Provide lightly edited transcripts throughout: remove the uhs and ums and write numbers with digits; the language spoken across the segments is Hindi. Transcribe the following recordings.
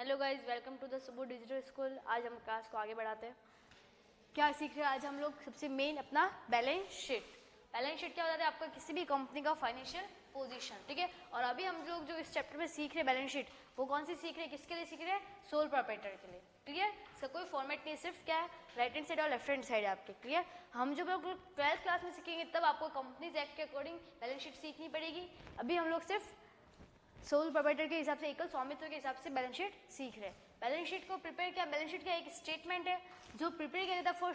Hello guys, welcome to the Subah digital school. आज हम क्लास को आगे बढ़ाते हैं। क्या सीख रहे हैं आज हम लोग? सबसे मेन अपना बैलेंस शीट। बैलेंस शीट क्या बताता है? आपका किसी भी कंपनी का फाइनेंशियल पोजीशन, ठीक है। और अभी हम लोग जो इस चैप्टर में सीख रहे हैं बैलेंस शीट, वो कौन सी सीख रहे हैं, किसके लिए सीख रहे हैं? सोल प्रोप्राइटर के लिए। क्लियर? इसका कोई फॉर्मेट नहीं, सिर्फ क्या है, राइट हैंड साइड और लेफ्ट हैंड साइड है आपके। क्लियर? हम जब लोग 12th क्लास में सीखेंगे तब आपको कंपनीज एक्ट के अकॉर्डिंग बैलेंस शीट सीखनी पड़ेगी। अभी हम लोग सिर्फ सोल प्रोप्राइटर के हिसाब से, एकल स्वामित्व के हिसाब से बैलेंस शीट सीख रहे हैं। बैलेंस शीट को प्रिपेयर किया, बैलेंस शीट का एक स्टेटमेंट है जो प्रिपेयर किया जाता है फॉर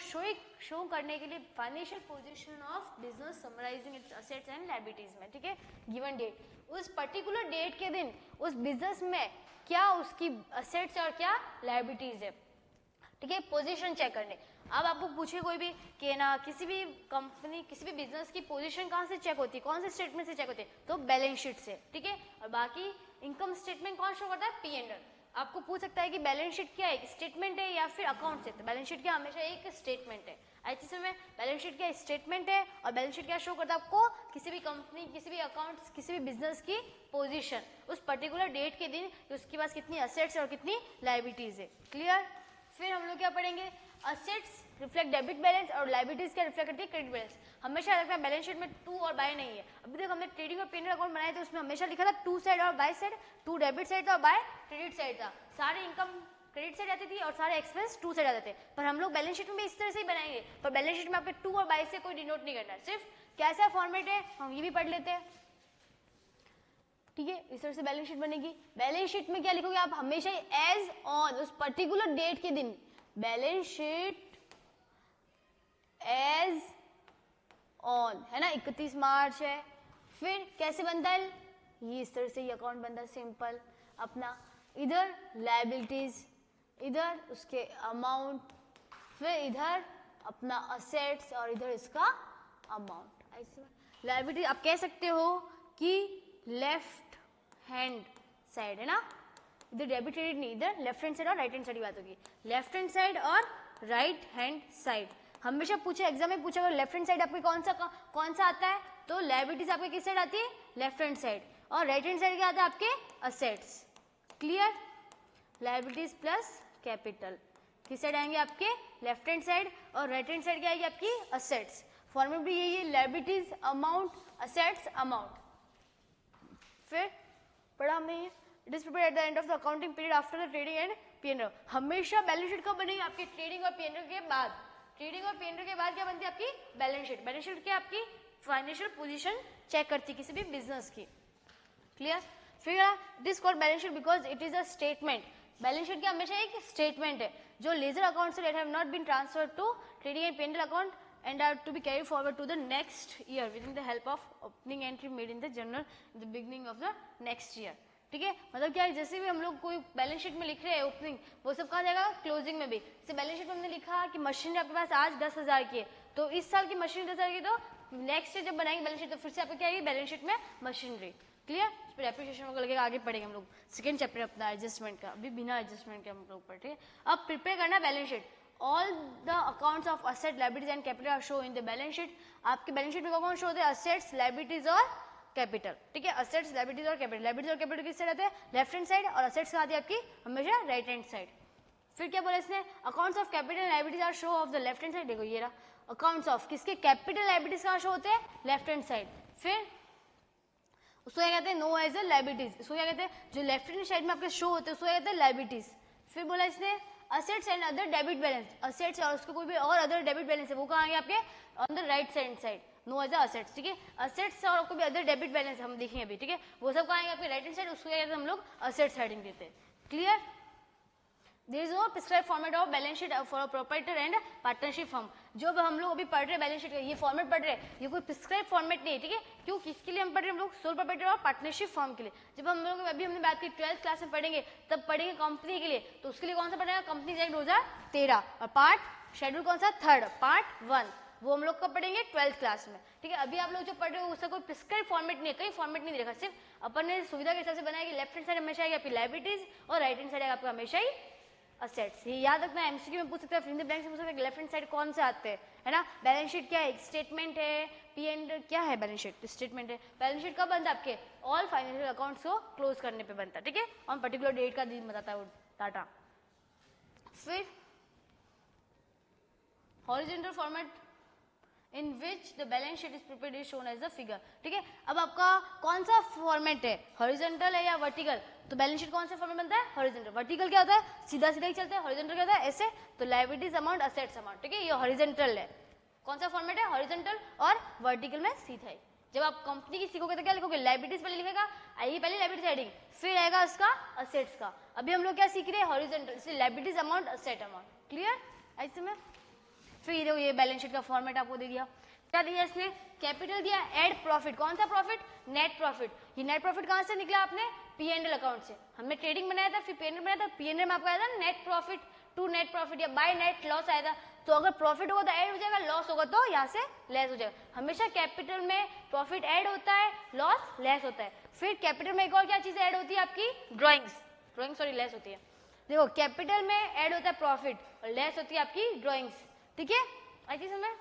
शो करने के लिए financial position of business summarising its assets and liabilities में, ठीक है। गिवन डेट, उस पर्टिकुलर डेट के दिन उस बिजनेस में क्या उसकी असेट्स और क्या लायबिलिटीज है, ठीक है। पोजीशन चेक करने। अब आपको पूछे कोई भी कि ना किसी भी कंपनी, किसी भी बिजनेस की पोजीशन कहाँ से चेक होती है, कौन से स्टेटमेंट से चेक होती है, तो बैलेंस शीट से, ठीक है। और बाकी इनकम स्टेटमेंट कौन शो करता है? P&L। आपको पूछ सकता है कि बैलेंस शीट क्या है, स्टेटमेंट है या फिर अकाउंट से? तो बैलेंस शीट क्या हमेशा एक स्टेटमेंट है। ऐसे समय बैलेंस शीट क्या स्टेटमेंट है और बैलेंस शीट क्या शो करता है आपको? किसी भी कंपनी, किसी भी अकाउंट, किसी भी बिजनेस की पोजीशन उस पर्टिकुलर डेट के दिन, उसके पास कितनी असेट्स और कितनी लायबिलिटीज है। क्लियर? फिर हम लोग क्या पढ़ेंगे? असेट्स रिफ्लेक्ट डेबिट बैलेंस और लायबिलिटीज क्या रिफ्लेक्ट करती है? Credit balance. हमेशा रखना है बैलेंस शीट में टू और बाय नहीं है। अभी तक हमने ट्रेडिंग और P&L अकाउंट बनाए थे, उसमें हमेशा लिखा था टू साइड और by side, to debit side था और बाय क्रेडिट साइड था। सारे इनकम क्रेडिट साइड आती थी और सारे एक्सपेंस टू साइड आते थे। पर हम लोग बैलेंस शीट में इस तरह से ही बनाएंगे, पर बैलेंस शीट में आपके टू और बाय से कोई डिनोट नहीं करना है। सिर्फ कैसा फॉर्मेट है हम ये भी पढ़ लेते हैं, ठीक है। इस तरह से बैलेंस शीट बनेगी। बैलेंस शीट में क्या लिखोगे आप? हमेशा एज ऑन, उस पर्टिकुलर डेट के दिन बैलेंस शीट एज ऑन, है ना। 31 मार्च है। फिर कैसे बनता है? ये इस तरह से ये अकाउंट बनता है सिंपल अपना। इधर लायबिलिटीज, इधर उसके अमाउंट, फिर इधर अपना असेट्स और इधर इसका अमाउंट। ऐसे लायबिलिटी आप कह सकते हो कि लेफ्ट हैंड साइड है ना, इधर डेबिट क्रेडिट नहीं, इधर लेफ्ट हैंड साइड और राइट हैंड साइड की बात होगी। लेफ्ट हैंड साइड और राइट हैंड साइड हमेशा पूछे, एग्जाम में पूछा, अगर लेफ्ट हैंड साइड आपके कौन सा आता है, तो लायबिलिटीज आपके किस साइड आती है? Left hand side. और राइट हैंड साइड क्या आता है आपके? Assets. Clear? Liabilities plus capital किस साइड आएंगे आपके? Left hand side. और राइट हैंड साइड क्या आएगी आपकी? असेट्स। फॉर्मेट भी यही है, लायबिलिटीज अमाउंट, असेट्स अमाउंट। फिर पढ़ा हमने ये, it is prepared at the end of the accounting period after the trading and P&L। हमेशा बैलेंस शीट कब बनेगी? आपकी ट्रेडिंग और P&L के बाद। ट्रेडिंग और P&L के बाद क्या बनती है आपकी? Balance sheet. बैलेंस शीट क्या आपकी? फाइनेंशियल पोजीशन चेक करती है किसी भी बिजनेस की। क्लियर? फिर it is called balance sheet because it is a statement. Balance sheet क्या हमेशा एक स्टेटमेंट है जो लेजर अकाउंट से have not been transferred to trading and P&L account and are to be carried forward to the next year within the help of opening entry made in the journal in the beginning of the next year। ठीक है, मतलब क्या है, जैसे भी हम लोग कोई बैलेंस शीट में लिख रहे हैं ओपनिंग, वो सब कहाँ जाएगा? क्लोजिंग में भी। जैसे बैलेंस शीट में हमने लिखा कि मशीन आपके पास आज 10,000 की है, तो इस साल की मशीन 10,000 की, तो नेक्स्ट ईयर जब बनाएंगे बैलेंस शीट तो फिर से आपको क्या आएगी? बैलेंस शीट में मशीनरी। क्लियर? उस पर एप्रिसिएशन वगैरह लगेगा, आगे पढ़ेंगे हम लोग सेकंड चैप्टर अपना एडजस्टमेंट का, अभी बिना एडजस्टमेंट के हम लोग पढ़े। अब प्रिपेयर करना balance sheet. All the accounts of asset, liabilities and capital are shown in the balance sheet। आपके बैलेंस शीट में कौन शो होते हैं? assets, liabilities और कैपिटल, ठीक है। assets, liabilities और कैपिटल। liabilities और कैपिटल किस साइड आते हैं? Left hand side. और assets कहाँ आती है आपकी? हमेशा राइट हैंड साइड। फिर क्या बोला इसने? Accounts of capital and liabilities are show of the left hand side. देखो ये रहा अकाउंट्स ऑफ किसके? कैपिटल, लायबिलिटीज कहाँ शो होते हैं? Left hand side. फिर उसको क्या कहते हैं? Known as a liabilities. उसको क्या कहते हैं? जो लेफ्ट हैंड साइड में आपके शो होते हैं उसको क्या कहते हैं? लायबिलिटीज। फिर बोला इसने assets and other debit balance. Assets और उसके कोई भी और अदर डेबिट बैलेंस है वो कहाँ आएंगे आपके? On the right hand side, known as assets, ठीक है। असेट्स और कोई भी अदर डेबिट बैलेंस हम देखेंगे अभी, ठीक है, वो सब कहाँ आएंगे आपके? Right hand side. उसको क्या कहते हैं हम लोग? असेट्स हेडिंग देते हैं। Clear? There is no prescribed format of balance sheet for a proprietor and partnership firm। जो हम लोग अभी पढ़ रहे हैं बैलेंस शीट का ये फॉर्मेट पढ़ रहे हैं, ये कोई प्रिस्क्राइब फॉर्मेट नहीं है, ठीक है। क्यों? किसके लिए हम पढ़ रहे हैं? हम लोग सोल प्रोप्राइटर और पार्टनरशिप फर्म के लिए। जब हम लोग अभी हमने बात की 12th क्लास में पढ़ेंगे, तब पढ़ेंगे कंपनी के लिए, तो उसके लिए कौन सा पढ़ेगा? कंपनी एक्ट 2013 और पार्ट शेड्यूल कौन सा? थर्ड, पार्ट 1, वो हम लोग कब पढ़ेंगे? 12th क्लास में, ठीक है। अभी आप लोग जो पढ़ रहे हो उसका कोई प्रिस्क्राइब फॉर्मेट नहीं है, कहीं फॉर्मेट नहीं देखा, सिर्फ अपन ने सुविधा के हिसाब से बनाया कि लेफ्ट हैंड साइड हमेशा आएगी आपकी लायबिलिटीज और राइट हैंड साइड आएगा आपका हमेशा ही असेट्स। ये याद रखना, एमसीक्यू में पूछ सकते हैं, फिर इन द ब्लैंक से पूछ सकते हैं लेफ्ट हैंड साइड कौन से आते हैं, है ना। बैलेंस शीट क्या है? स्टेटमेंट है। P&L क्या है? बैलेंस शीट स्टेटमेंट है। बैलेंस शीट कब बनता है आपके? ऑल फाइनेंशियल अकाउंट्स को क्लोज करने पे बनता है, ठीक है। ऑन पर्टिकुलर डेट का दिन बताता है वो टाटा। फिर horizontal format in which the balance sheet is prepared is shown as the figure. ठीक है, अब आपका कौन सा फॉर्मेट है, हॉरिजॉन्टल है या वर्टिकल, तो बैलेंस शीट कौन सा फॉर्मेट बनता है, हॉरिजॉन्टल। वर्टिकल क्या होता है, सीधा सीधा ही चलता है, हॉरिजॉन्टल क्या होता है, ऐसे, तो लायबिलिटीज अमाउंट, असेट्स अमाउंट। ठीक है, ये हॉरिजॉन्टल है, कौन सा फॉर्मेट है, हॉरिजॉन्टल, और वर्टिकल में सीधा ही। जब आप कंपनी की सीखोगे तो क्या लिखोगे, लायबिलिटीज पहले लिखेगा, आइए पहले लायबिलिटीज हेडिंग, फिर आएगा उसका असेट्स का। अभी हम लोग क्या सीख रहे हैं, हॉरिजॉन्टल, इसलिए liabilities amount, asset amount, clear ऐसे में। फिर ये बैलेंस शीट का फॉर्मेट आपको दे दिया, क्या दिया इसने, कैपिटल दिया, ऐड प्रॉफिट, कौन सा प्रॉफिट, नेट प्रॉफिट। ये नेट प्रॉफिट कहां से निकला आपने, P&L अकाउंट से, हमने ट्रेडिंग बनाया था, फिर P&L बनाया था, P&L में आपको आया था net profit to net profit या बाय नेट लॉस आया था। तो अगर प्रॉफिट होगा तो ऐड हो जाएगा, लॉस होगा तो यहाँ से लेस हो जाएगा। हमेशा कैपिटल में प्रॉफिट ऐड होता है, लॉस लेस होता है। फिर कैपिटल में एक और क्या चीज ऐड होती है आपकी, ड्रॉइंग्स सॉरी लेस होती है। देखो कैपिटल में ऐड होता है प्रॉफिट और लेस होती है आपकी ड्रॉइंग्स। ठीक है, अच्छी समझ।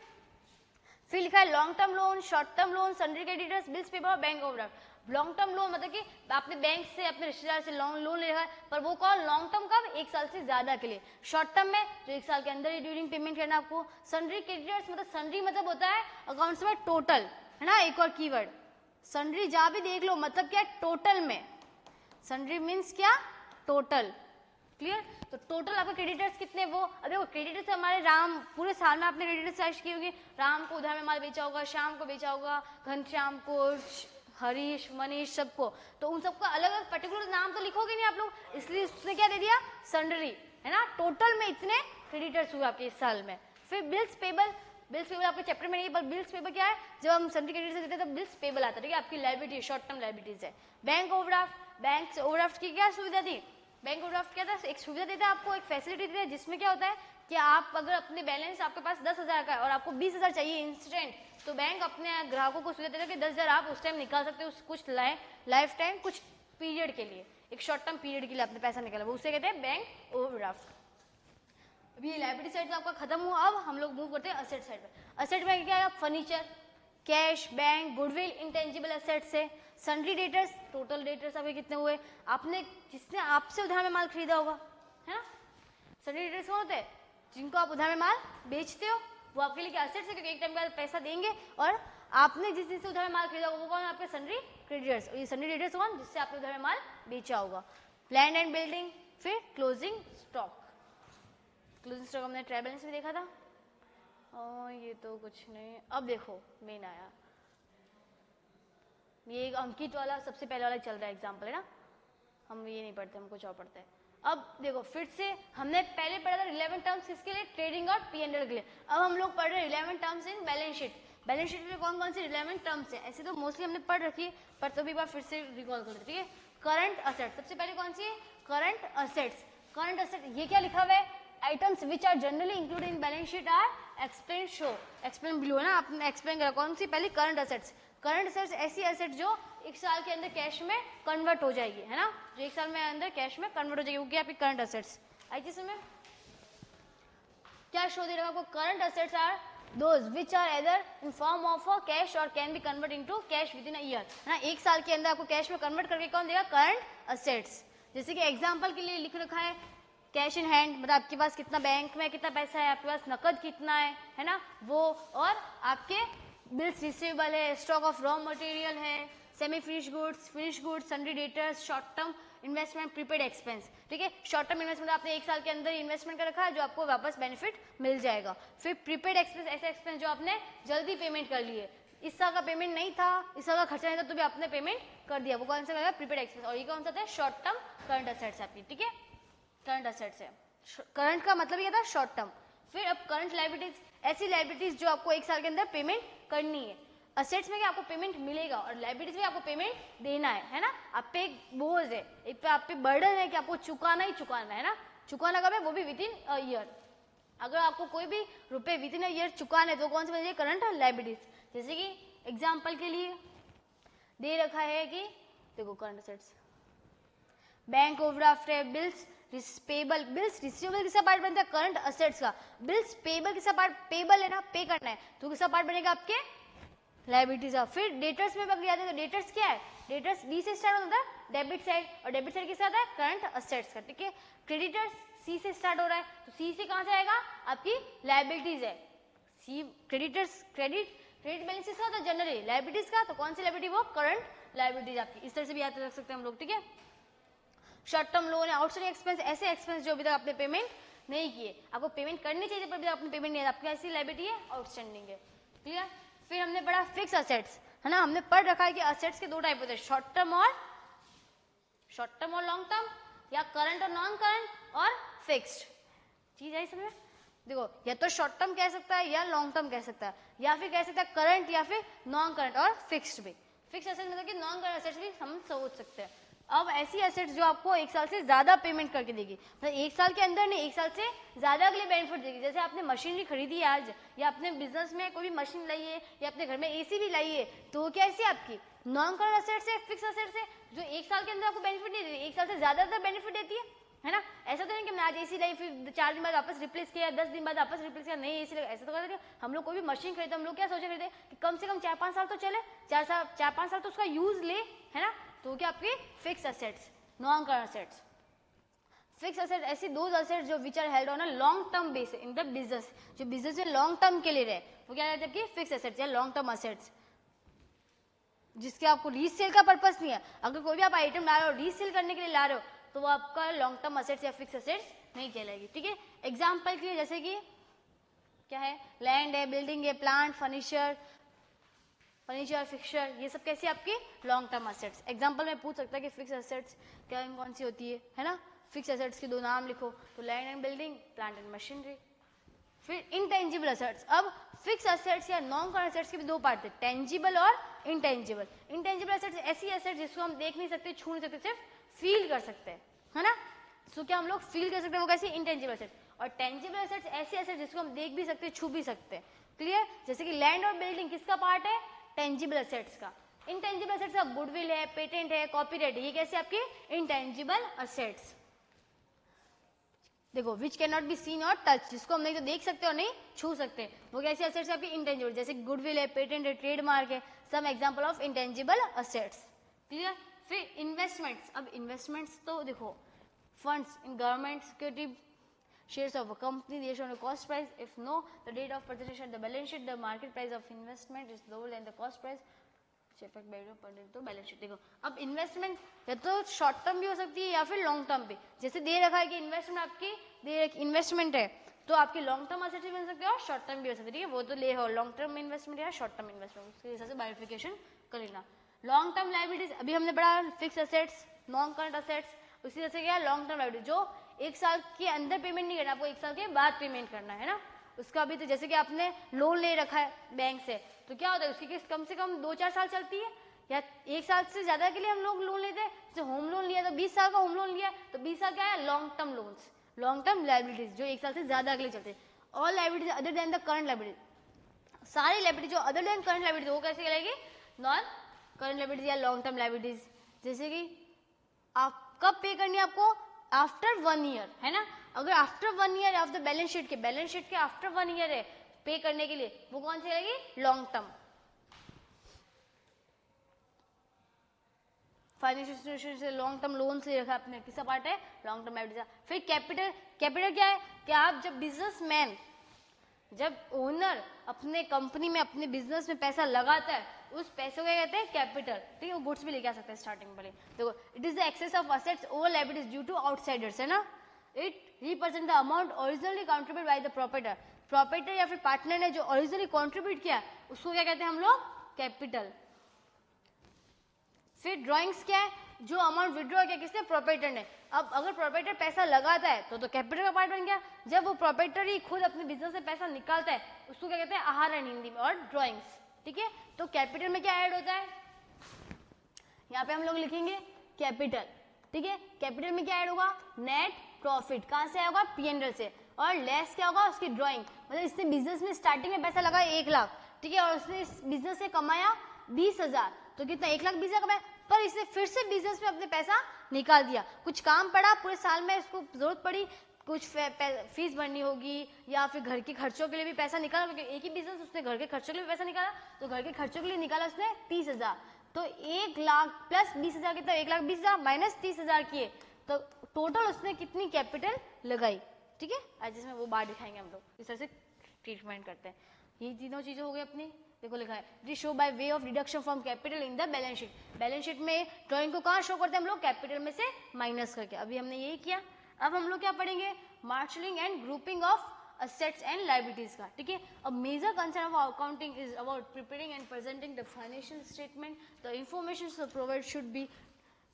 फिर लिखा है long term loan, short term loan, sundry creditors, bills paper और bank overdraft. Long term loan मतलब कि आपने बैंक से अपने रिश्तेदार से लोन ले रखा है, पर वो कौन, लॉन्ग टर्म कब, 1 साल से ज्यादा के लिए। शॉर्ट टर्म में जो 1 साल के अंदर ही ड्यूरिंग पेमेंट करना आपको। सन्ड्री क्रेडिटर्स मतलब सन्ड्री मतलब होता है अकाउंट्स में टोटल, है ना, एक और कीवर्ड सन्ड्री जहां भी देख लो मतलब क्या, टोटल में। सन्ड्री मीन्स क्या, टोटल, क्लियर। तो टोटल आपके क्रेडिटर्स कितने, वो अब देखो क्रेडिटर्स हमारे राम, पूरे साल में आपने क्रेडिटर्स चार्ज की होगी, राम को उधार में माल बेचा होगा, श्याम को बेचा होगा, घनश्याम को, हरीश, मनीष, सबको, तो उन सबका अलग अलग पर्टिकुलर नाम तो लिखोगे नहीं आप लोग, इसलिए उसने क्या दे दिया, सन्ड्री, है ना, टोटल में इतने क्रेडिटर्स हुए आपके इस साल में। फिर बिल्स पेबल, बिल्स पेबल आपके चैप्टर में नहीं, पर बिल्स पेबल क्या है, जब हम सन्ड्री क्रेडिटर्स देते हैं तो बिल्स पेबल आता है। ठीक है, आपकी लायबिलिटी, शॉर्ट टर्म लायबिलिटीज है। बैंक ओवरड्राफ्ट, बैंक से ओवरड्राफ्ट की क्या सुविधा थी, बैंक ओवरड्राफ्ट क्या था, एक सुविधा देता है आपको, एक फैसिलिटी देता है, जिसमें क्या होता है कि आप अगर अपने बैलेंस आपके पास 10,000 का है और आपको 20,000 चाहिए इंस्टेंट, तो बैंक अपने ग्राहकों को सुविधा देता है कि 10,000 आप उस टाइम निकाल सकते हो, कुछ लाइफ टाइम, कुछ पीरियड के लिए, एक शॉर्ट टर्म पीरियड के लिए आपने पैसा निकाला, वो उसे कहते हैं बैंक ओवरड्राफ्ट। अभी ये लायबिलिटी साइड आपका खत्म हुआ, अब हम लोग मूव करते हैं असेट साइड पे। असेट में क्या है, furniture, cash, bank, goodwill, intangible assets है। सन्ड्री डेटर्स, टोटल डेटर्स आपके कितने हुए, आपने जिसने आपसे उधार में माल खरीदा होगा, है ना। सन्ड्री डेटर्स कौन होते हैं, जिनको आप उधार में माल बेचते हो, वो आपके लिए क्या असेट्स है, क्योंकि एक टाइम के बाद पैसा देंगे, और आपने जिस दिन से उधार में माल खरीदा होगा वो कौन, आपके सन्ड्री क्रेडिटर्स। ये सन्ड्री डेटर्स कौन, जिससे आपने उधार में माल बेचा होगा। लैंड एंड बिल्डिंग, फिर क्लोजिंग स्टॉक। क्लोजिंग स्टॉक हमने ट्रायल बैलेंस में देखा था, और ये तो कुछ नहीं। अब देखो मेन आया, ये एक अंकित वाला सबसे पहले वाला चल रहा है एग्जाम्पल, है ना, हम ये नहीं पढ़ते, हम कुछ और पढ़ते हैं। अब देखो फिर से हमने पहले पढ़ा था रिलेवेंट टर्म्स किसके लिए, ट्रेडिंग और P&L के लिए। अब हम लोग पढ़ रहे हैं relevant terms in balance sheet. Balance sheet में कौन कौन सी रिलेवेंट टर्म्स है, ऐसे तो मोस्टली हमने पढ़ रखी है, पर तो भी बार फिर से रिकॉल कर लेते। ठीक है, करंट असेट्स, सबसे पहले कौन सी है, करंट असेट्स। करंट असेट ये क्या लिखा हुआ है, items which are generally included in balance sheet are explain show, explain below, है ना, आपने एक्सप्लेन करा। कौन सी, पहले करंट असेट्स। करंट असेट्स ऐसी असेट जो 1 साल के अंदर कैश में कन्वर्ट हो जाएगी, है ना, जो 1 साल में अंदर कैश में कन्वर्ट हो जाएगी, वो क्या आपकी करंट असेट्स। आई थी समय क्या शो दे रहा है आपको, current assets are those which are either in form of a cash or can be converted into cash within a year, है ना, 1 साल के अंदर आपको कैश में कन्वर्ट करके कौन देगा, करंट असेट्स। जैसे कि एग्जांपल के लिए लिख रखा है कैश इन हैंड, मतलब आपके पास कितना बैंक में कितना पैसा है, आपके पास नकद कितना है ना, वो, और आपके बिल्स रिसीवेबल है, स्टॉक ऑफ रॉ मटेरियल है, semi finish goods, sundry debtors, short term investment, prepaid expense. ठीक है, शॉर्ट टर्म इन्वेस्टमेंट आपने 1 साल के अंदर इन्वेस्टमेंट कर रखा है, जो आपको वापस बेनिफिट मिल जाएगा। फिर प्रीपेड एक्सपेंस, ऐसे एक्सपेंस जो आपने जल्दी पेमेंट कर लिए, इस साल का पेमेंट नहीं था, इस साल का खर्चा नहीं था, तो भी आपने पेमेंट कर दिया, वो कौन सा है, प्रीपेड एक्सपेंस। और ये कौन सा था, शॉर्ट टर्म करंट असेट्स आपकी। ठीक है, करंट असेट्स है, करंट का मतलब ये था शॉर्ट टर्म। फिर अब करंट लायबिलिटीज, ऐसी लायबिलिटीज जो आपको 1 साल के अंदर पेमेंट करनी है। असेट्स में क्या आपको पेमेंट मिलेगा, और लायबिलिटीज में आपको पेमेंट देना है ना, आप पे एक बोझ है, एक पे आप पे बर्डन है कि आपको चुकाना ही चुकाना है ना, चुकाना कब है, वो भी विद इन अ ईयर। अगर आपको कोई भी रुपए विद इन अ ईयर चुकाना है तो कौन से बनेंगे, करंट लायबिलिटीज। जैसे कि एग्जाम्पल के लिए दे रखा है कि देखो करंट असेट्स, बैंक ओवरड्राफ्ट है, बिल्स पेबल, बिल्स रिसीवेबल किसका पार्ट बनता है, करंट असेट्स का। बिल्स पेबल किसका पार्ट, पेबल है ना, पे करना है, तो किसका पार्ट बनेगा, आपके लायबिलिटीज का। फिर डेटर्स में अगर याद है तो डेटर्स क्या है, डेटर्स डी से स्टार्ट होता है डेबिट साइड, और डेबिट साइड किसका आता है करंट असेट्स का, ठीक है। क्रेडिटर्स सी से स्टार्ट हो रहा है, तो सी से कहां से आएगा आपकी लायबिलिटीज है, सी क्रेडिटर्स क्रेडिट बैलेंस किसका होता है जनरली लायबिलिटीज का, तो कौन सी लायबिलिटी वो करंट लायबिलिटीज आपकी, इस तरह से भी याद रख सकते हैं हम लोग, ठीक है। Short term loan, outstanding expense, ऐसे एक्सपेंस जो अभी तक आपने पेमेंट नहीं किए, आपको पेमेंट करनी चाहिए पर अभी तक आपने पेमेंट नहीं है, आपकी ऐसी लायबिलिटी है आउटस्टैंडिंग है, क्लियर। फिर हमने पढ़ा फिक्स असेट्स, है ना, हमने पढ़ रखा है कि असेट्स के दो टाइप होते हैं, शॉर्ट टर्म और लॉन्ग टर्म, या करंट और नॉन करंट और फिक्स्ड, चीज आई समझ। देखो या तो शॉर्ट टर्म कह सकता है या लॉन्ग टर्म कह सकता है, या फिर कह सकता है करंट या फिर नॉन करंट और फिक्स्ड भी। फिक्स एसेट मतलब कि नॉन करंट एसेट्स भी हम सोच सकते हैं। अब ऐसी एसेट्स जो आपको एक साल से ज्यादा पेमेंट करके देगी, मतलब एक साल के अंदर नहीं, एक साल से ज्यादा के लिए बेनिफिट देगी। जैसे आपने मशीनरी खरीदी है आज, या अपने बिजनेस में कोई भी मशीन लाई है, या अपने घर में एसी भी लाई है, तो क्या ऐसी आपकी नॉन करंट एसेट्स है, फिक्स एसेट्स है, जो एक साल के अंदर आपको बेनिफिट नहीं देती, एक साल से ज्यादातर बेनिफिट देती है ना। ऐसा तो नहीं कि मैं आज एसी लाई फिर 4 दिन बाद वापस रिप्लेस किया, 10 दिन बाद वापस रिप्लेस किया, नहीं एसी लगा, ऐसा तो करते। हम लोग कोई भी मशीन खरीदते हम लोग क्या सोचे खरीदे कि कम से कम 4-5 साल तो चले, 4-5 साल तो उसका यूज ले, है ना। तो क्या आपके fix assets, non current assets. Fix asset ऐसी दो एसेट्स जो which are held on a long term base in the business, जो बिजनेस में लॉन्ग टर्म के लिए रहे, वो क्या रहते हैं आपकी फिक्स एसेट्स या लॉन्ग टर्म एसेट्स, जिसके आपको रीसेल का पर्पस नहीं है। अगर कोई भी आप आइटम ला रहे हो रीसेल करने के लिए ला रहे हो, तो वो आपका लॉन्ग टर्म एसेट्स या फिक्स एसेट्स नहीं कहलाएगी, ठीक है। एग्जांपल के लिए जैसे कि क्या है, लैंड है, बिल्डिंग है, प्लांट, फर्नीचर, फिक्सचर, ये सब कैसी आपकी लॉन्ग टर्म एसेट्स। एग्जांपल में पूछ सकता है कि फिक्स एसेट्स क्या कौन सी होती है ना। फिक्स एसेट्स के दो नाम लिखो, तो land and building, plant and machinery. फिर इनटेंजिबल एसेट्स, अब फिक्स एसेट्स या नॉन करंट एसेट्स के भी दो पार्ट है, टेंजिबल और इनटेंजिबल। इनटेंजिबल एसेट्स ऐसी एसेट्स जिसको हम देख नहीं सकते, छू नहीं सकते, सिर्फ फील कर सकते हैं, है ना। सो क्या हम लोग फील कर सकते हैं, वो कैसी इंटेंजिबल एसेट्स। और टेंजिबल एसेट्स ऐसी एसेट्स जिसको हम देख भी सकते हैं, छू भी सकते हैं, क्लियर। जैसे कि लैंड और बिल्डिंग किसका पार्ट है, टेंजिबल एसेट्स का। इनटेंजिबल एसेट्स का गुडविल है, पेटेंट है, कॉपीराइट है, ये कैसे आपके इनटेंजिबल एसेट्स। देखो which can not be seen और टच, जिसको हम नहीं तो देख सकते और नहीं छू सकते, वो कैसे एसेट्स आपकी इंटेंजिबल, जैसे गुडविल है, पेटेंट है, ट्रेडमार्क है, some example of intangible assets, clear. फिर इन्वेस्टमेंट्स, अब इन्वेस्टमेंट्स तो देखो funds in government security shares of a company based on a cost price, if no the date of presentation the balance sheet the market price of investment is lower than the cost price which affect by तो बैलेंस शीट। देखो अब इन्वेस्टमेंट या तो शॉर्ट टर्म भी हो सकती है या फिर लॉन्ग टर्म भी, जैसे दे रखा है कि इन्वेस्टमेंट आपकी इन्वेस्टमेंट है, तो आपकी लॉन्ग टर्म एसेट भी बन सकती है और शॉर्ट टर्म भी हो सकती है, ठीक है। वो तो ले हो लॉन्ग टर्म इन्वेस्टमेंट या शॉर्ट टर्म इन्वेस्टमेंट, उसके हिसाब से बाइफिकेशन कर लेना। लॉन्ग टर्म लायबिलिटीज अभी हमने पढ़ा, fix assets, non current assets, उसी तरह से क्या लॉन्ग टर्म लायबिलिटी जो एक साल के अंदर पेमेंट नहीं करना, आपको एक साल के बाद पेमेंट करना है ना। उसका भी तो जैसे कि आपने लोन ले रखा है बैंक से, तो क्या होता है उसकी किस्त कम से कम 2-4 साल चलती है, या एक साल से ज्यादा के लिए हम लोग लोन लेते हैं। जैसे होम लोन लिया तो 20 साल का होम लोन लिया, तो 20 साल क्या है long term loans, long term liabilities जो एक साल से ज्यादा के लिए चलते हैं। All liabilities other than the current liability, सारी लायबिलिटी जो अदर देन करंट लायबिलिटी वो कैसे कहलाएगी, नॉन करंट लायबिलिटीज या लॉन्ग टर्म लायबिलिटीज। जैसे कि आप कब पे करनी है आपको, आफ्टर 1 ईयर, है ना। अगर after 1 year of the balance sheet के आफ्टर 1 ईयर है पे करने के लिए, वो कौन सी रहेगी लॉन्ग टर्म। फाइनेंशियल इंस्टीट्यूशन से लॉन्ग टर्म लोन से रखा अपने किसका पार्ट है लॉन्ग टर्म लायबिलिटी। फिर कैपिटल, कैपिटल क्या है कि आप जब बिजनेसमैन, जब ओनर अपने कंपनी में अपने बिजनेस में पैसा लगाता है, उस पैसे को क्या कहते हैं कैपिटल, ठीक है। वो गुड्स भी लेके आ सकते हैं स्टार्टिंग में। देखो it is the excess of assets over liabilities due to outsiders, है ना। It represent the amount originally contribute by the proprietor या फिर पार्टनर ने जो ओरिजिनली कंट्रीब्यूट किया उसको क्या कहते हैं हम लोग कैपिटल। फिर ड्राइंग्स क्या है, जो अमाउंट विड्रॉ किया किसने प्रोप्राइटर ने। अब अगर प्रोप्राइटर पैसा लगाता है तो कैपिटल का पार्ट बन गया। जब वो प्रोप्राइटर ही खुद अपने बिजनेस से पैसा निकालता है उसको क्या कहते हैं आहार हिंदी में, और ड्राइंग्स, ठीक है। तो कैपिटल में क्या ऐड होता है, यहाँ पे हम लोग लिखेंगे कैपिटल, ठीक है। कैपिटल में क्या ऐड होगा नेट प्रॉफिट, कहां से आएगा पी&एल से, और लेस क्या होगा उसकी ड्राइंग, मतलब इसने बिजनेस में स्टार्टिंग में पैसा लगाया 1 लाख, ठीक है, और उसने इस बिजनेस से कमाया 20,000, तो कितना 1,20,000 कमाया, पर इसने फिर से बिजनेस में अपने पैसा निकाल दिया, कुछ काम पड़ा पूरे साल में, इसको जरूरत पड़ी, कुछ फीस भरनी होगी या फिर घर के खर्चों के लिए भी पैसा निकाला, क्योंकि एक ही बिजनेस उसने घर के खर्चों के लिए भी पैसा निकाला, तो घर के खर्चों के लिए निकाला उसने 30,000, तो 1 लाख प्लस 20,000 कितना, 1,20,000 माइनस 30,000 किए तो टोटल उसने कितनी कैपिटल लगाई, ठीक है। आज जिसमें वो बात दिखाएंगे हम लोग, इस तरह से ट्रीटमेंट करते हैं। ये तीनों चीजें हो गई अपनी, देखो लिखा है this show by way of deduction from capital in the balance sheet. Balance sheet में ड्राइंग को कहाँ शो करते हैं हम लोग, कैपिटल में से माइनस करके। अभी हमने यही किया। अब हम लोग क्या पढ़ेंगे, marshalling and grouping of assets and liabilities का, ठीक है। अब major concern of accounting is about preparing and presenting the financial statement, the information provide should be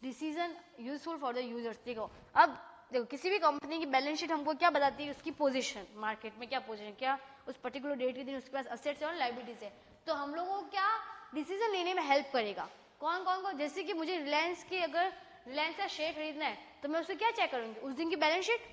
decision useful for the users. देखो अब देखो किसी भी कंपनी की बैलेंस शीट हमको क्या बताती है, उसकी पोजीशन मार्केट में, क्या पोजीशन, क्या उस पर्टिकुलर डेट के दिन उसके पास असेट्स और लायबिलिटीज है। तो हम लोगों को क्या डिसीजन लेने में हेल्प करेगा, कौन कौन को, जैसे कि मुझे रिलायंस की, अगर रिलायंस का शेयर खरीदना है तो मैं उससे क्या चेक करूंगी, उस दिन की बैलेंस शीट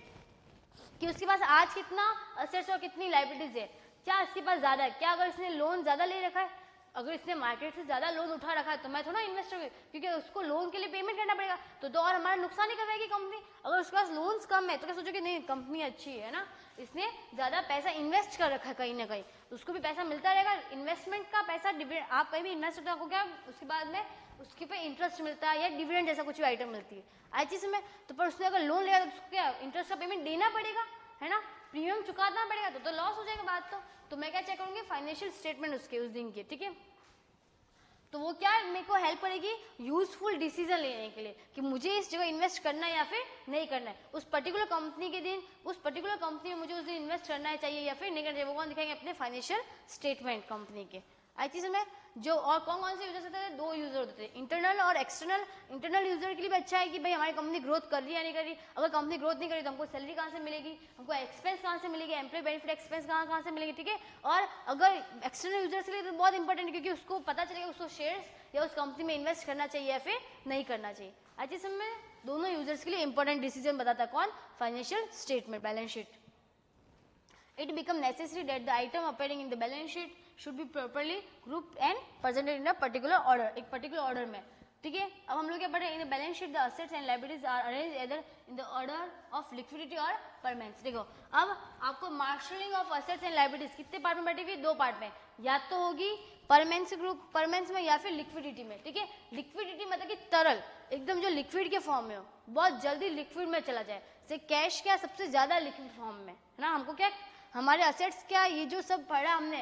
कि उसके पास आज कितना असेट्स और कितनी लायबिलिटीज है, क्या इसके पास ज्यादा है, क्या अगर इसने लोन ज्यादा ले रखा है, अगर इसने मार्केट से ज्यादा लोन उठा रखा है तो मैं थोड़ा इन्वेस्ट होगी, क्योंकि उसको लोन के लिए पेमेंट करना पड़ेगा, तो और हमारा नुकसान ही करवाएगी कंपनी। अगर उसके पास लोन्स कम है तो क्या सोचोगे नहीं कंपनी अच्छी है ना, इसने ज्यादा पैसा इन्वेस्ट कर रखा है कहीं ना कहीं, तो उसको भी पैसा मिलता रहेगा। इन्वेस्टमेंट का पैसा डिविडेंड, आप कहीं भी इन्वेस्ट करते हो आपको क्या उसके बाद में उसके पे इंटरेस्ट मिलता है या डिविडेंड जैसा कुछ भी आइटम मिलती है आज चीज में। तो पर उसने अगर लोन लिया तो उसको क्या इंटरेस्ट का पेमेंट देना पड़ेगा, है ना, प्रीमियम चुकाना पड़ेगा, तो लॉस हो जाएगा बात। तो मैं क्या चेक करूंगी, फाइनेंशियल स्टेटमेंट उसके उस दिन के, ठीक है। तो वो क्या मेरे को हेल्प करेगी यूजफुल डिसीजन लेने के लिए कि मुझे इस जगह इन्वेस्ट करना है या फिर नहीं करना है, उस पर्टिकुलर कंपनी के दिन उस पर्टिकुलर कंपनी में मुझे उस दिन इन्वेस्ट करना है चाहिए या फिर नहीं करना चाहिए, वो कौन दिखाएंगे, अपने फाइनेंशियल स्टेटमेंट कंपनी के। आई चीज में जो और कौन कौन से यूजर्स होते हैं, 2 यूजर होते हैं, इंटरनल और एक्सटर्नल। इंटरनल यूजर के लिए भी अच्छा है कि भाई हमारी कंपनी ग्रोथ कर रही है या नहीं कर रही, अगर कंपनी ग्रोथ नहीं कर रही तो हमको सैलरी कहाँ से मिलेगी, हमको एक्सपेंस कहाँ से मिलेगी, एम्प्लॉय बेनिफिट एक्सपेंस कहाँ से मिलेगी, ठीक है। और अगर एक्सटर्नल यूजर्स के लिए तो बहुत इंपॉर्टेंट है क्योंकि उसको पता चलेगा उसको शेयर्स या उस कंपनी में इन्वेस्ट करना चाहिए या फिर नहीं करना चाहिए। आज इस समय दोनों यूजर्स के लिए इंपॉर्टेंट डिसीजन बताता है कौन, financial statement, balance sheet. It become necessary that the item appearing in the balance sheet should be properly grouped and presented in a particular order, एक particular order में, ठीक है। अब हम लोग क्या पढ़े, in the balance sheet the assets and liabilities are arranged either in the order of liquidity or permanence। देखो अब आपको marshalling of assets and liabilities कितने पार्ट में बैठेगी, 2 पार्ट में, या तो होगी परमेंस ग्रुप, परमेंस में या फिर लिक्विडिटी में, ठीक है। लिक्विडिटी मतलब कि तरल, एकदम जो लिक्विड के फॉर्म में हो, बहुत जल्दी लिक्विड में चला जाए, जैसे कैश क्या सबसे ज्यादा लिक्विड फॉर्म में, है ना। हमको क्या हमारे असेट्स क्या, ये जो सब पढ़ा हमने,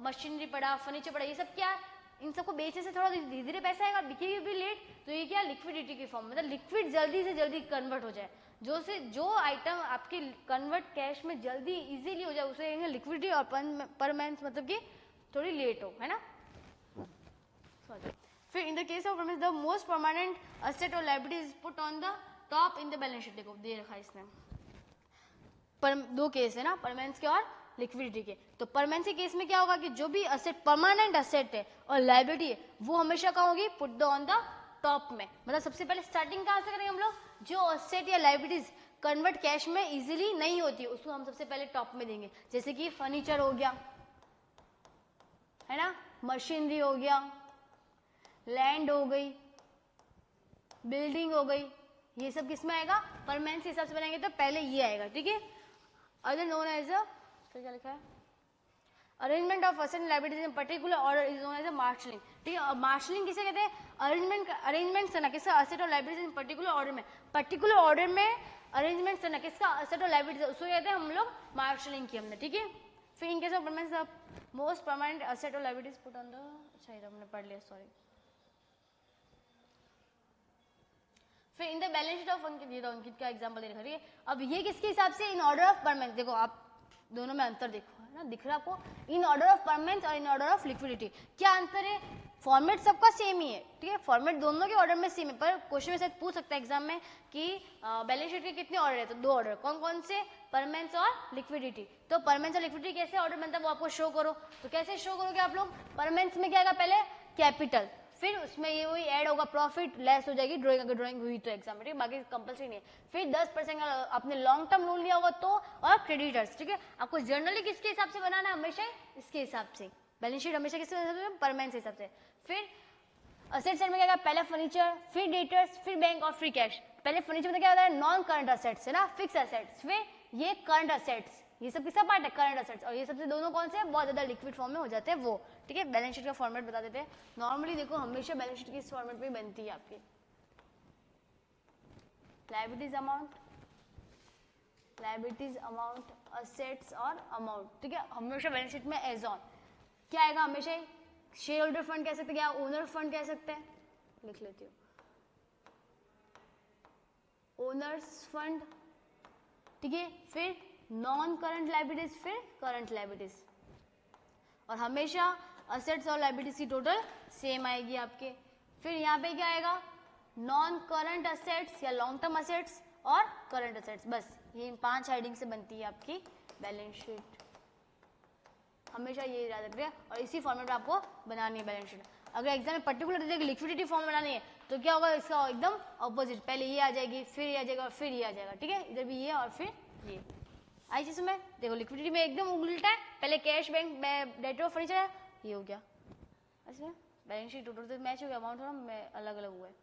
मशीनरी पढ़ा, फर्नीचर पढ़ा, ये सब क्या, इन सबको बेचने से थोड़ा धीरे धीरे पैसा आएगा, बिकेगी भी लेट, तो ये क्या लिक्विडिटी की फॉर्म, मतलब लिक्विड जल्दी से जल्दी कन्वर्ट हो जाए, जो आइटम आपके कन्वर्ट कैश में जल्दी इजीली हो जाए उसे कहेंगे लिक्विडिटी, और परमेंस मतलब कि थोड़ी लेट हो, है ना। फिर in the case of permanence the most permanent asset और liability is put on the top in the balance sheet. देखो दे रखा है इसने, पर 2 केस है ना, परमानेंस के और लिक्विडिटी के। तो परमानेंस के केस में क्या होगा कि जो भी असेट परमानेंट असेट है और लायबिलिटी है वो हमेशा कहाँ होगी, put the on the top में, मतलब सबसे पहले स्टार्टिंग कहाँ से करेंगे हम लोग, जो असेट या लायबिलिटीज कन्वर्ट कैश में इजीली नहीं होती उसको हम सबसे पहले टॉप में देंगे, जैसे कि फर्नीचर हो गया, है ना, मशीनरी हो गया, लैंड हो गई, बिल्डिंग हो गई, ये सब किस में आएगा, परमानेंस के हिसाब से बनाएंगे तो पहले ये आएगा, ठीक है। अदर नोन एज अ, फिर क्या लिखा है, arrangement of asset and liabilities in particular order is known as a marshalling, ठीक है। मार्शलिंग किसे कहते हैं, अरेंजमेंट करना किसका, असेट और लायबिलिटीज इन पर्टिकुलर ऑर्डर में, पर्टिकुलर ऑर्डर में अरेंजमेंट करना किसका, असेट और लायबिलिटीज, उसको कहते हैं हम लोग मार्शलिंग की हमने, ठीक है। फिर in case of permanence the most permanent asset और लायबिलिटीज पुट ऑन द, अच्छा ये हमने पढ़ लिया, सॉरी। फिर in the balance sheet of Ankit, ये तो अंकित का एग्जांपल दे रखा है। अब ये किसके हिसाब से, इन ऑर्डर ऑफ परमानेंस, देखो आप दोनों में अंतर देखो, है ना, दिख रहा है आपको, इन ऑर्डर ऑफ परमानेंस और इन ऑर्डर ऑफ लिक्विडिटी, क्या अंतर है, फॉर्मेट सबका सेम ही है, ठीक है, फॉर्मेट दोनों के ऑर्डर में सेम है, पर क्वेश्चन में शायद पूछ सकता है एग्जाम में कि बैलेंस शीट के कितने ऑर्डर है, तो 2 ऑर्डर, कौन कौन से, परमानेंस और लिक्विडिटी। तो परमानेंस और लिक्विडिटी कैसे ऑर्डर बनता है वो आपको शो करो, तो कैसे शो करोगे आप लोग, परमानेंस में क्या आएगा, पहले कैपिटल, फिर उसमें ये वही ऐड होगा, प्रॉफिट लेस हो जाएगी ड्राइंग, अगर ड्राइंग हुई तो एग्जाम में, ठीक है, बाकी कंपल्सरी नहीं है। फिर 10% का आपने लॉन्ग टर्म लोन लिया होगा तो, और क्रेडिटर्स, ठीक है। आपको जनरली किसके हिसाब से बनाना है, हमेशा इसके हिसाब से, बैलेंस शीट हमेशा किसके हिसाब से, परमानेंस के हिसाब से। फिर असेट साइड में क्या, पहले फर्नीचर, फिर डेटर्स, फिर बैंक और फिर कैश। पहले फर्नीचर में क्या होता है, नॉन करंट असेट्स है ना, फिक्स असेट्स, फिर ये करंट असेट्स, ये सब किसका पार्ट है, करंट असेट्स, और ये सबसे दोनों कौन से हैं, बहुत ज्यादा लिक्विड फॉर्म में हो जाते हैं वो, ठीक है। बैलेंस शीट का फॉर्मेट बता देते हैं। नॉर्मली देखो हमेशा बैलेंस शीट किस फॉर्मेट पे बनती है आपकी, लायबिलिटीज अमाउंट, असेट्स और अमाउंट, ठीक है। हमेशा बैलेंस शीट में एज ऑन क्या आएगा, हमेशा शेयर होल्डर फंड कह सकते हैं, क्या ओनर फंड कह सकते हैं, लिख लेती हूँ, ओनर्स फंड, ठीक है। फिर नॉन करंट लायबिलिटीज, फिर करंट लायबिलिटीज, और हमेशा असेट्स और लायबिलिटीज की टोटल सेम आएगी आपके। फिर यहाँ पे क्या आएगा, नॉन करंट असेट्स या लॉन्ग टर्म असेट्स और करंट असेट्स, बस ये इन 5 हेडिंग से बनती है आपकी बैलेंस शीट, हमेशा ये याद रखिए, और इसी फॉर्मेट में आपको बनानी है बैलेंस शीट। अगर एग्जाम में पर्टिकुलर लिक्विडिटी फॉर्म बनानी है तो क्या होगा, इसका एकदम ऑपोजिट, पहले ये आ जाएगी, फिर ये आ जाएगा, और फिर ये आ जाएगा, ठीक है। इधर भी ये और फिर ये आई चीज में देखो, लिक्विडिटी में एकदम उल्टा है, पहले cash, bank, debtor of furniture है, ये हो गया, ऐसे बैलेंस शीट टोटल मैच हो गया, अमाउंट थोड़ा अलग अलग हुआ है।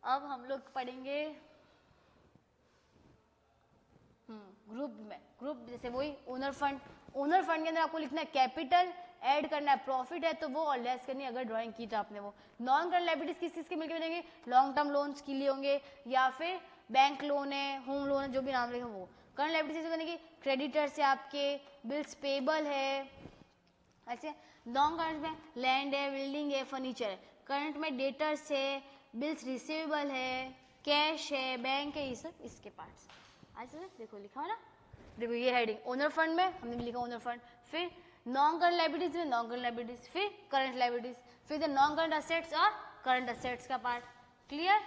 अब हम लोग पढ़ेंगे ग्रुप में, ग्रुप जैसे वही ओनर फंड, ओनर फंड के अंदर आपको लिखना है कैपिटल, ऐड करना है प्रॉफिट है तो वो, और लेस करनी है अगर ड्राइंग की था आपने वो। नॉन करंट लायबिलिटीज किस चीज के मिलकर बनेंगे, लॉन्ग टर्म लोन्स के लिए होंगे, या फिर बैंक लोन है, होम लोन है, जो भी नाम लिखे वो। करंट लायबिलिटीज बनेगी क्रेडिटर्स है आपके, बिल्स पेबल है, ऐसे। नॉन करंट में लैंड है, बिल्डिंग है, फर्नीचर है। करंट में डेटर्स है, बिल्स रिसीवेबल है, कैश है, बैंक है, ये सब इसके पार्ट्स। ऐसे देखो लिखा है ना, देखो ये हेडिंग ओनर फंड में हमने भी लिखा ओनर फंड, फिर नॉन करंट लायबिलिटीज में नॉन करंट लायबिलिटीज, फिर करंट लायबिलिटीज, फिर नॉन करंट असेट्स और करंट असेट्स का पार्ट। क्लियर।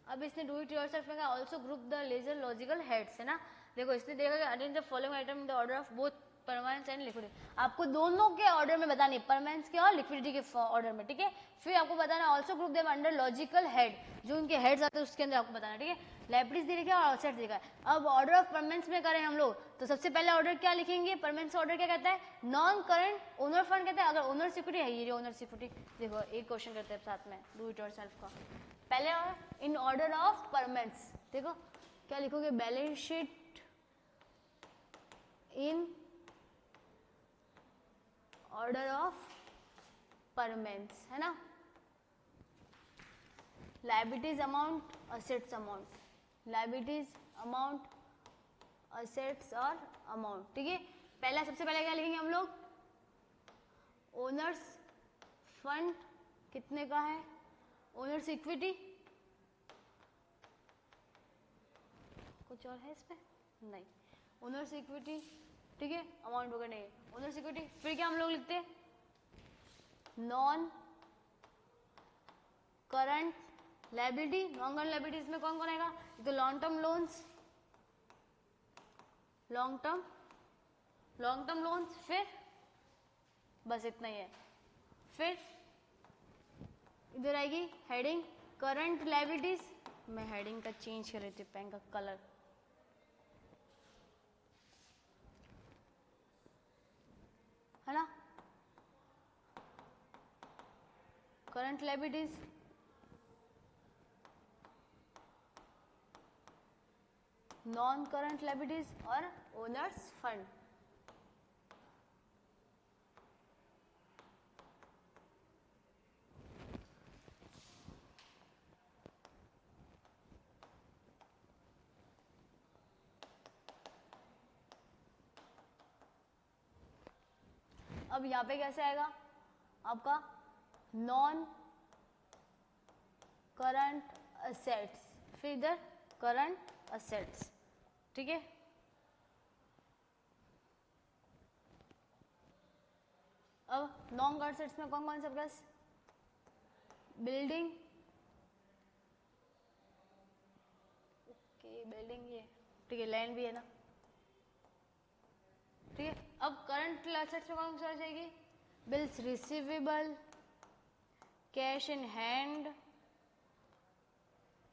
अब इसने डू इट योरसेल्फ में also group the ledger logical heads, है ना। देखो इसने देखा कि arrange the following item in the order of both permanence and liquidity, आपको दोनों के ऑर्डर में बतानी है, परमानेंस के और लिक्विडिटी के ऑर्डर में, ठीक है। फिर आपको बताना है also group them under logical head, जो उनके हेड्स आते हैं उसके अंदर आपको बताना है, ठीक है। लायबिलिटीज दे रखा है और असेट्स देखा है। अब ऑर्डर ऑफ परमानेंस में करें हम लोग तो सबसे पहले ऑर्डर क्या लिखेंगे, परमानेंस ऑर्डर क्या कहता है, नॉन करंट ओनर फंड कहता है। अगर ओनर सिक्योरिटी है, ये ओनर सिक्योरिटी, देखो एक क्वेश्चन करते हैं साथ में, डू इट योरसेल्फ का। पहले इन ऑर्डर ऑफ परमानेंस, देखो क्या लिखोगे, balance sheet in order of permanence, है ना। Liabilities amount, assets amount, liabilities amount, assets और अमाउंट, ठीक है। पहला सबसे पहले क्या लिखेंगे हम लोग, ओनर्स फंड कितने का है, ओनर्स इक्विटी, कुछ और है इसमें नहीं, ओनर्स इक्विटी, ठीक है। अमाउंट वगैरह नहीं, ओनर्स इक्विटी। फिर क्या हम लोग लिखते हैं, non current liability, non current liabilities में कौन कौन आएगा, तो long term loans, long term loans, फिर बस इतना ही है। फिर इधर आएगी हेडिंग करंट लायबिलिटीज, मैं हेडिंग का चेंज कर लेती हूँ, पेन का कलर, है ना। Current liabilities, non current liabilities और ओनर्स फंड। अब यहाँ पे कैसे आएगा आपका, नॉन करंट असेट्स, फिर इधर करंट असेट्स, ठीक है। अब नॉन करंट असेट्स में कौन कौन से प्लस, बिल्डिंग, ओके बिल्डिंग ये, ठीक है, लैंड भी है ना, ठीक है। अब करंट असेट्स में कौन सा जाएगी, bills receivable, cash in hand,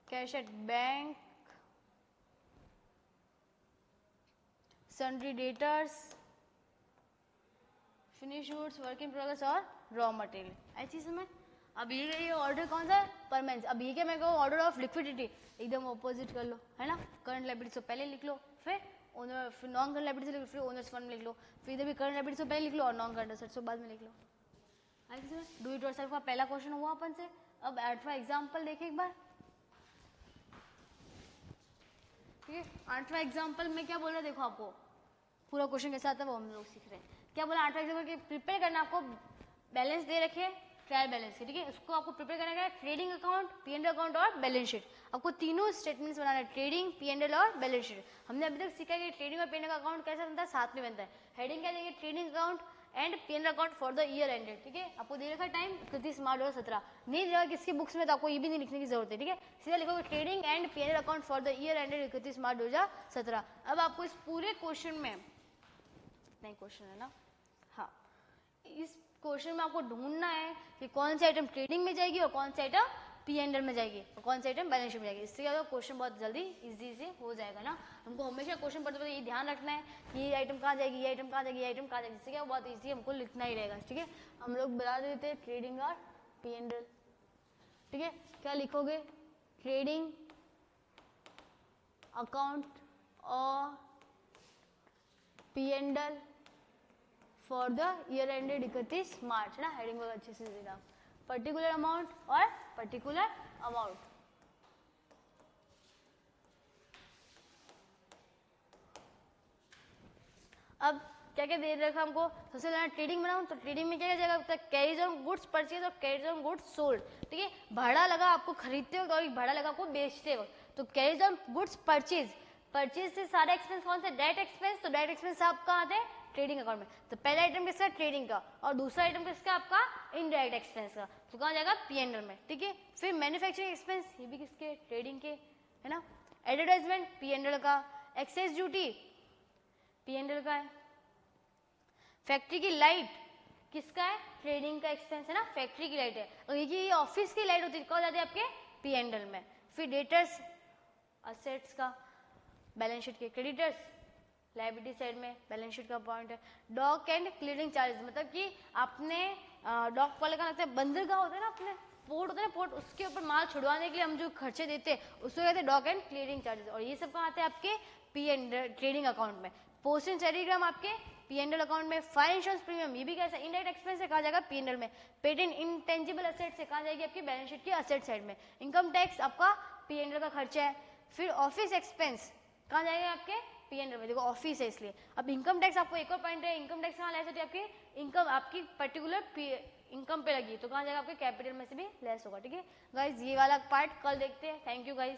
cash at bank, sundry debtors, finish goods, work in progress और रॉ मटेरियल, ऐसी समय। अब ये ऑर्डर कौन सा है, परमानेंस। अब ये क्या मैं कहूँ, ऑर्डर ऑफ लिक्विडिटी, एकदम ऑपोजिट कर लो, है ना। करंट लायबिलिटी से पहले लिख लो, फिर ओनर, फिर नॉन करंट लायबिलिटी से फिर ओनर्स फंड में लिख लो, फिर इधर भी करंट लायबिलिटी से पहले लिख लो और नॉन करंट एसेट्स को बाद में लिख लो। आई सर डू इट योरसेल्फ का पहला क्वेश्चन हुआ अपन से। अब आठवां एग्जाम्पल देखें एक बार, ठीक है। आठवां एग्जाम्पल में क्या बोल रहा है देखो, आपको पूरा क्वेश्चन कैसा आता है वो हम लोग सीख रहे हैं। क्या बोला आठवां एग्जाम्पल के प्रिपेयर करना, आपको बैलेंस दे रखे ट्रायल बैलेंस के, ठीक है। उसको आपको प्रिपेयर करना है ट्रेडिंग अकाउंट, P&L अकाउंट और बैलेंस शीट। आपको तीनों स्टेटमेंट्स बनाना है, ट्रेडिंग, P&L और बैलेंस शीट। हमने अभी तक सीखा है कि ट्रेडिंग और P&L का अकाउंट कैसा बनता है, साथ में बनता है। हेडिंग क्या देंगे, trading account and P&L account for the year ended, ठीक है। आपको दे रखा टाइम 31 मार्च 2017, नहीं दिया किसकी बुक्स में तो आपको ये भी नहीं लिखने की जरूरत है, ठीक है। सीधा लिखोगे trading and P&L account for the year ended 31 मार्च 2017। अब आपको इस पूरे क्वेश्चन में, नहीं क्वेश्चन है ना, हाँ, इस क्वेश्चन में आपको ढूंढना है कि कौन सी आइटम ट्रेडिंग में जाएगी और कौन सी आइटम P&L में जाएगी और कौन सी आइटम बैलेंस शीट में जाएगी। इससे क्या होगा, क्वेश्चन बहुत जल्दी इजी से हो जाएगा ना। हमको हमेशा क्वेश्चन पढ़ते पढ़ते ये ध्यान रखना है कि ये आइटम कहाँ जाएगी, ये आइटम कहाँ जाएगी, ये आइटम कहाँ जाएगी। इससे क्या बहुत ईजी हमको लिखना ही रहेगा, ठीक है। हम लोग बता देते हैं ट्रेडिंग और P&L, ठीक है। क्या लिखोगे, ट्रेडिंग अकाउंट और P&L for the year ended 31 मार्च, है ना। हेडिंग बहुत अच्छे से देना, पर्टिकुलर अमाउंट और पर्टिकुलर अमाउंट। अब क्या क्या दे रखा हमको, सबसे पहले ट्रेडिंग बनाऊं तो ट्रेडिंग में क्या क्या जाएगा, कैरीज ऑन गुड्स परचेज और कैरीज ऑन गुड्स सोल्ड, ठीक है। भाड़ा लगा आपको खरीदते वक्त और भाड़ा लगा आपको बेचते वक्त, तो carries on goods purchase, purchase से सारे एक्सपेंस कौन से, डायरेक्ट एक्सपेंस, तो डायरेक्ट एक्सपेंस आपका आते हैं ट्रेडिंग अकाउंट में। तो पहला आइटम किसका, ट्रेडिंग का, और दूसरा आइटम किसका, आपका इनडायरेक्ट एक्सपेंस का, तो कहाँ जाएगा, P&L में, ठीक है। फिर मैन्युफैक्चरिंग एक्सपेंस, ये भी किसके, ट्रेडिंग के, है ना। एडवर्टाइजमेंट P&L का, एक्साइज ड्यूटी P&L का है। फैक्ट्री की लाइट किसका है, ट्रेडिंग का एक्सपेंस, है ना। फैक्ट्री की लाइट है, और ये ऑफिस की लाइट होती है कहाँ जाती है, आपके P&L में। फिर डेटर्स असेट्स का, बैलेंस शीट के। क्रेडिटर्स लायबिलिटी साइड में, बैलेंस शीट का पॉइंट है। डॉक एंड क्लियरिंग चार्जेस, मतलब कि आपने डॉक वाले का लगता है बंदरगाह होता है ना, अपने पोर्ट होता है ना, पोर्ट, उसके ऊपर माल छुड़वाने के लिए हम जो खर्चे देते हैं उसको कहते हैं डॉक एंड क्लियरिंग चार्जेस, और ये सब कहाँ आते हैं, आपके P&L ट्रेडिंग अकाउंट में। पोस्ट एंड टेलीग्राम आपके P&L अकाउंट में। फायर इंश्योरेंस प्रीमियम, ये भी कैसा, इनडायरेक्ट एक्सपेंस से कहाँ जाएगा, P&L में। पेटेंट इंटेंजिबल एसेट से कहाँ जाएगी, आपकी बैलेंस शीट की असेट साइड में। इनकम टैक्स आपका P&L का खर्चा है। फिर ऑफिस एक्सपेंस कहाँ जाएगा, आपके P&L में, देखो ऑफिस है इसलिए। अब इनकम टैक्स आपको एक और पॉइंट है, इनकम टैक्स कहाँ लेस होती है, आपकी इनकम आपकी पर्टिकुलर इनकम पे लगी तो कहाँ जाएगा, आपके कैपिटल में से भी लेस होगा, ठीक है गाइज। ये वाला पार्ट कल देखते हैं। Thank you guys.